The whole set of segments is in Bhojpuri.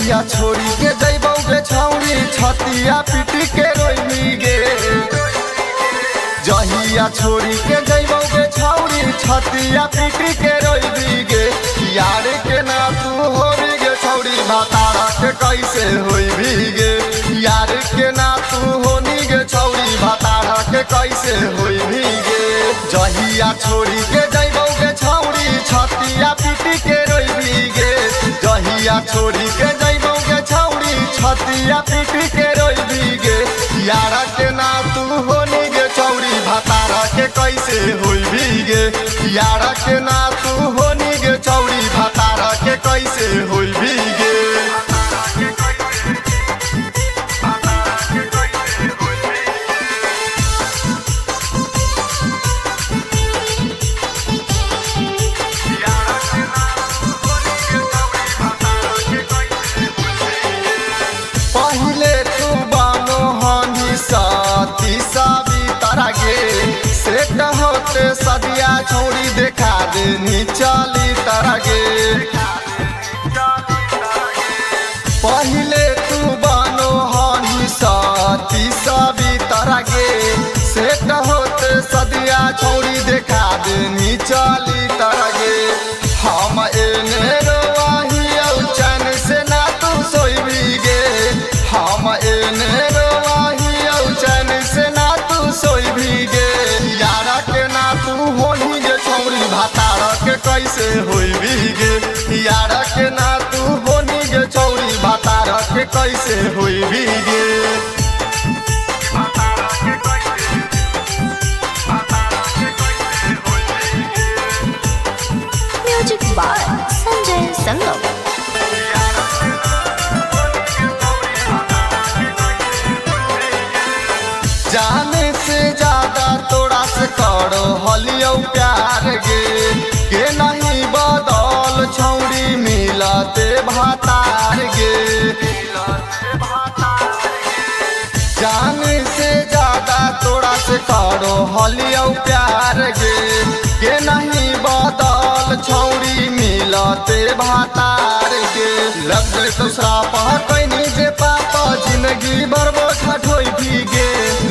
जहिया छोड़ी के जइबौ गे छौरी छतिया पीटी के रोइबी गे। जहिया छोड़ी के जइबौ गे छौरी छतिया पीटी के रोइबी गे। यार के ना तू होबी गे छौरी भातारा के कैसे होइबी गे। यार के ना तू होनी गे छौरी भातारा के कैसे होइबी गे। जहिया छोड़ी के जइबौ गे छौरी छतिया पीटी के रोइबी गे। जहिया छोड़ी के जइबौ गे छौरी छतिया पीटी के रोइबी गे। यारा के ना तू होनी गे छौरी भातारा के कैसे होइबी गे। यारा के ना तू होनी गे छौरी भातारा के कैसे होइबी गे। पहिले तू बानो हनी साथी साबितारा गे। सेट होते सदिया छोड़ी देखा देनी चली तारा गे। पहिले तू बानो हनी साथी साबितारा गे। सेट होते सदिया छोड़ी देखा देनी चली तारा गे। हम एने रोवाही चैन से ना तू सोइबी गे। हम एने रोवाही चैन से ना तू सोइबी गे। यारा के ना तू होनी गे छौरी भातारा के कैसे होइबी गे। यारा के ना तू होनी गे छौरी भातारा के कैसे होइबी गे। म्यूजिक बाय संजय संगम। जाने से ज्यादा तोड़ा से करो हलियो प्यार गे। के नहीं बदल छौरी मिलते भातार गे। जाने से ज्यादा तोड़ा से करो हलियो प्यार गे। के नहीं बदल छौरी मिलते भातार गे। लग गए तो श्राप कैनी जे पापा जिंदगी बर्बाद ठोई भी गे।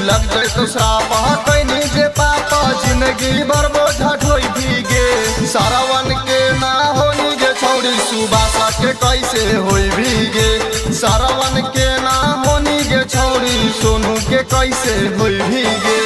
लग गए तो श्राप कैनी जे पापा जिंदगी बर्बाद ठोई भी गे। सारावन के ना होनी गे छौरी सुबासा के कैसे होई भी गे। सारावन के ना होनी गे छौरी सोनू के कैसे होई भी गे।